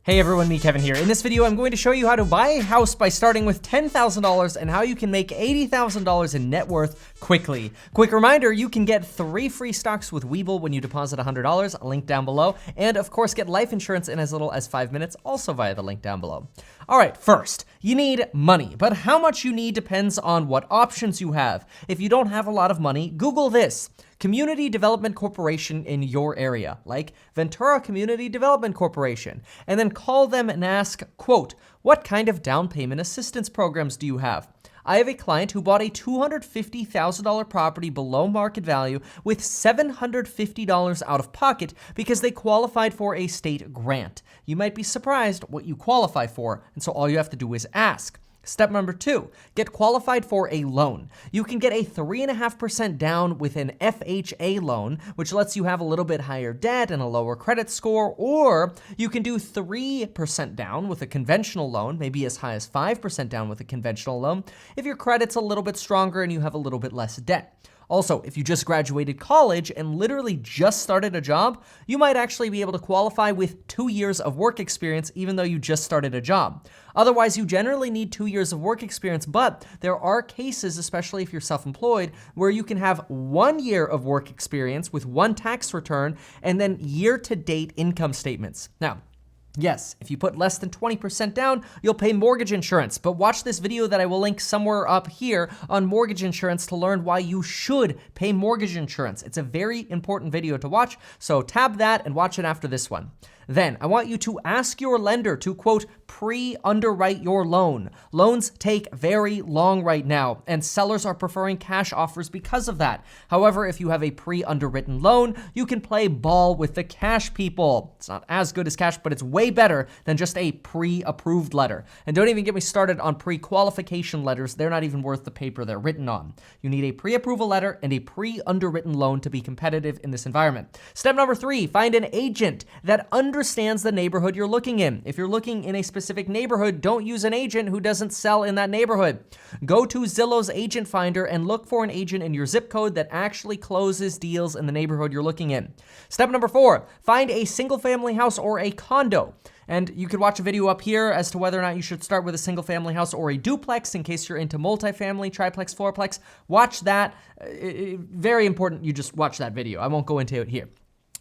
Hey everyone, me Kevin here. In this video, I'm going to show you how to buy a house by starting with $10,000 and how you can make $80,000 in net worth quickly. Quick reminder, you can get 3 free stocks with Webull when you deposit $100, a link down below, and of course get life insurance in as little as 5 minutes, also via the link down below. All right, first, you need money, but how much you need depends on what options you have. If you don't have a lot of money, Google this. Community Development Corporation in your area, like Ventura Community Development Corporation, and then call them and ask, quote, what kind of down payment assistance programs do you have? I have a client who bought a $250,000 property below market value with $750 out of pocket because they qualified for a state grant. You might be surprised what you qualify for, and so all you have to do is ask. Step number 2, get qualified for a loan. You can get a 3.5% down with an FHA loan, which lets you have a little bit higher debt and a lower credit score, or you can do 3% down with a conventional loan, maybe as high as 5% down with a conventional loan, if your credit's a little bit stronger and you have a little bit less debt. Also, if you just graduated college and literally just started a job, you might actually be able to qualify with 2 years of work experience even though you just started a job. Otherwise, you generally need 2 years of work experience, but there are cases, especially if you're self-employed, where you can have 1 year of work experience with 1 tax return and then year-to-date income statements. Now, yes, if you put less than 20% down, you'll pay mortgage insurance, but watch this video that I will link somewhere up here on mortgage insurance to learn why you should pay mortgage insurance. It's a very important video to watch, so tab that and watch it after this one. Then, I want you to ask your lender to, quote, pre-underwrite your loan. Loans take very long right now, and sellers are preferring cash offers because of that. However, if you have a pre-underwritten loan, you can play ball with the cash people. It's not as good as cash, but it's way better than just a pre-approved letter. And don't even get me started on pre-qualification letters. They're not even worth the paper they're written on. You need a pre-approval letter and a pre-underwritten loan to be competitive in this environment. Step number 3, find an agent that understands the neighborhood you're looking in. If you're looking in a specific neighborhood, don't use an agent who doesn't sell in that neighborhood. Go to Zillow's agent finder and look for an agent in your zip code that actually closes deals in the neighborhood you're looking in. Step number 4, find a single family house or a condo. And you could watch a video up here as to whether or not you should start with a single family house or a duplex in case you're into multifamily, triplex, fourplex. Watch that. Very important you just watch that video. I won't go into it here.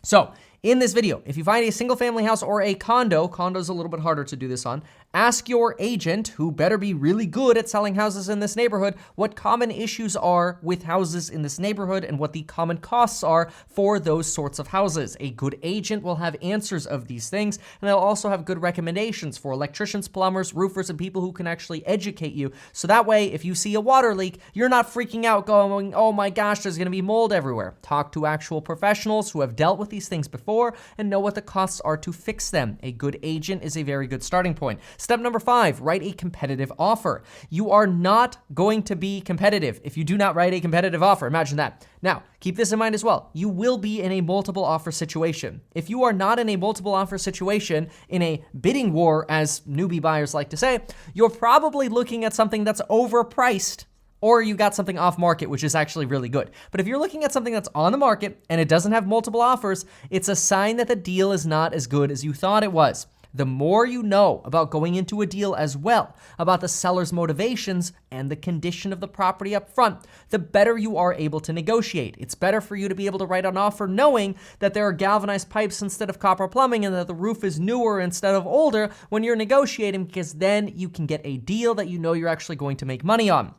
So, in this video, if you find a single family house or a condo's a little bit harder to do this on, ask your agent, who better be really good at selling houses in this neighborhood, what common issues are with houses in this neighborhood and what the common costs are for those sorts of houses. A good agent will have answers of these things, and they'll also have good recommendations for electricians, plumbers, roofers, and people who can actually educate you. So that way, if you see a water leak, you're not freaking out going, oh my gosh, there's gonna be mold everywhere. Talk to actual professionals who have dealt with these things before and know what the costs are to fix them. A good agent is a very good starting point. Step number 5, write a competitive offer. You are not going to be competitive if you do not write a competitive offer. Imagine that. Now, keep this in mind as well. You will be in a multiple offer situation. If you are not in a multiple offer situation, in a bidding war, as newbie buyers like to say, you're probably looking at something that's overpriced, or you got something off market, which is actually really good. But if you're looking at something that's on the market and it doesn't have multiple offers, it's a sign that the deal is not as good as you thought it was. The more you know about going into a deal as well, about the seller's motivations and the condition of the property up front, the better you are able to negotiate. It's better for you to be able to write an offer knowing that there are galvanized pipes instead of copper plumbing and that the roof is newer instead of older when you're negotiating, because then you can get a deal that you know you're actually going to make money on.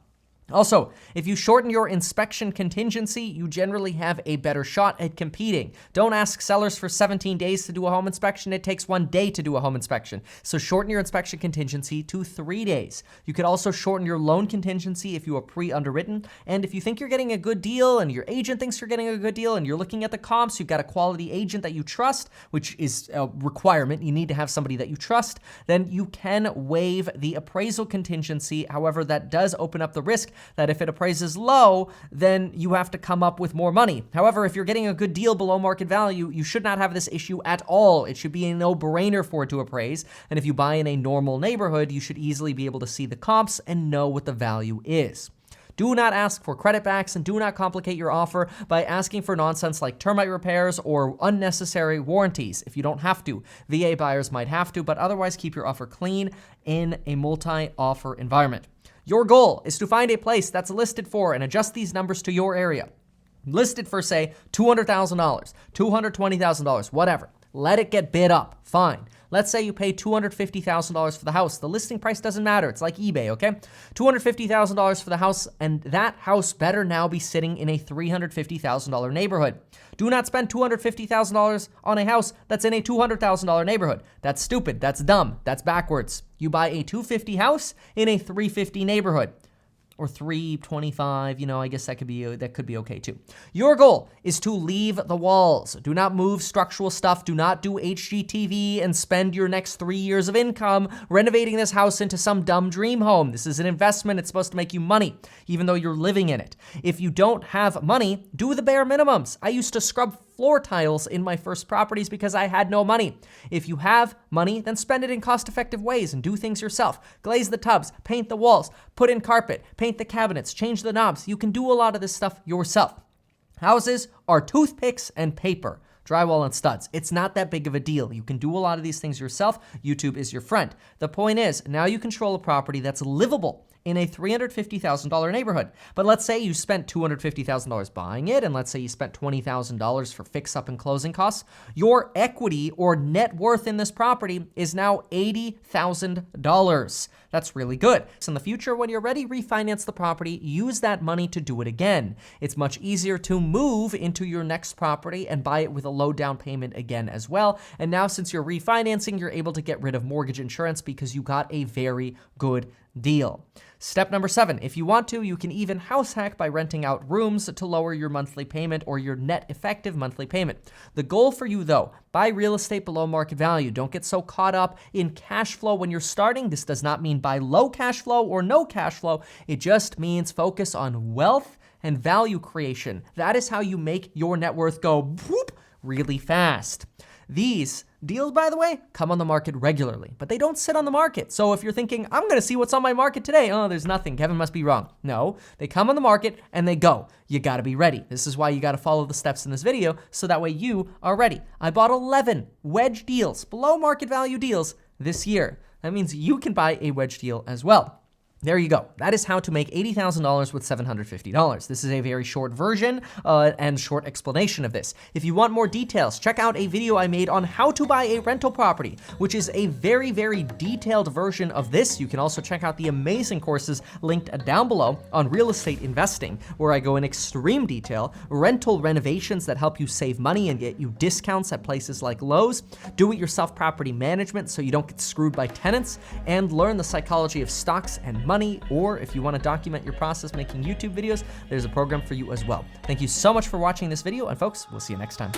Also, if you shorten your inspection contingency, you generally have a better shot at competing. Don't ask sellers for 17 days to do a home inspection. It takes 1 day to do a home inspection. So shorten your inspection contingency to 3 days. You could also shorten your loan contingency if you are pre-underwritten. And if you think you're getting a good deal and your agent thinks you're getting a good deal and you're looking at the comps, you've got a quality agent that you trust, which is a requirement. You need to have somebody that you trust. Then you can waive the appraisal contingency. However, that does open up the risk that if it appraises low, then you have to come up with more money. However, if you're getting a good deal below market value, you should not have this issue at all. It should be a no-brainer for it to appraise. And if you buy in a normal neighborhood, you should easily be able to see the comps and know what the value is. Do not ask for credit backs and do not complicate your offer by asking for nonsense like termite repairs or unnecessary warranties if you don't have to. VA buyers might have to, but otherwise keep your offer clean in a multi-offer environment. Your goal is to find a place that's listed for and adjust these numbers to your area. Listed for, say, $200,000, $220,000, whatever. Let it get bid up. Fine. Let's say you pay $250,000 for the house. The listing price doesn't matter. It's like eBay, okay? $250,000 for the house, and that house better now be sitting in a $350,000 neighborhood. Do not spend $250,000 on a house that's in a $200,000 neighborhood. That's stupid. That's dumb. That's backwards. You buy a $250,000 house in a $350,000 neighborhood. Or $325,000, I guess that could be okay too. Your goal is to leave the walls. Do not move structural stuff. Do not do HGTV and spend your next 3 years of income renovating this house into some dumb dream home. This is an investment. It's supposed to make you money, even though you're living in it. If you don't have money, do the bare minimums. I used to scrub floor tiles in my first properties because I had no money. If you have money, then spend it in cost-effective ways and do things yourself. Glaze the tubs, paint the walls, put in carpet, paint the cabinets, change the knobs. You can do a lot of this stuff yourself. Houses are toothpicks and paper. Drywall and studs. It's not that big of a deal. You can do a lot of these things yourself. YouTube is your friend. The point is, now you control a property that's livable in a $350,000 neighborhood. But let's say you spent $250,000 buying it, and let's say you spent $20,000 for fix-up and closing costs. Your equity or net worth in this property is now $80,000. That's really good. So in the future, when you're ready, refinance the property, use that money to do it again. It's much easier to move into your next property and buy it with a low down payment again as well. And now since you're refinancing, you're able to get rid of mortgage insurance because you got a very good deal. Step number 7, if you want to, you can even house hack by renting out rooms to lower your monthly payment or your net effective monthly payment. The goal for you though, buy real estate below market value. Don't get so caught up in cash flow when you're starting. This does not mean buy low cash flow or no cash flow. It just means focus on wealth and value creation. That is how you make your net worth go whoop really fast. These deals, by the way, come on the market regularly, but they don't sit on the market. So if you're thinking, I'm going to see what's on my market today. Oh, there's nothing. Kevin must be wrong. No, they come on the market and they go. You got to be ready. This is why you got to follow the steps in this video so that way you are ready. I bought 11 wedge deals, below market value deals this year. That means you can buy a wedge deal as well. There you go. That is how to make $80,000 with $750. This is a very short version and short explanation of this. If you want more details, check out a video I made on how to buy a rental property, which is a very, very detailed version of this. You can also check out the amazing courses linked down below on real estate investing, where I go in extreme detail, rental renovations that help you save money and get you discounts at places like Lowe's, do-it-yourself property management so you don't get screwed by tenants, and learn the psychology of stocks and money, or if you want to document your process making YouTube videos, there's a program for you as well. Thank you so much for watching this video, and folks, we'll see you next time.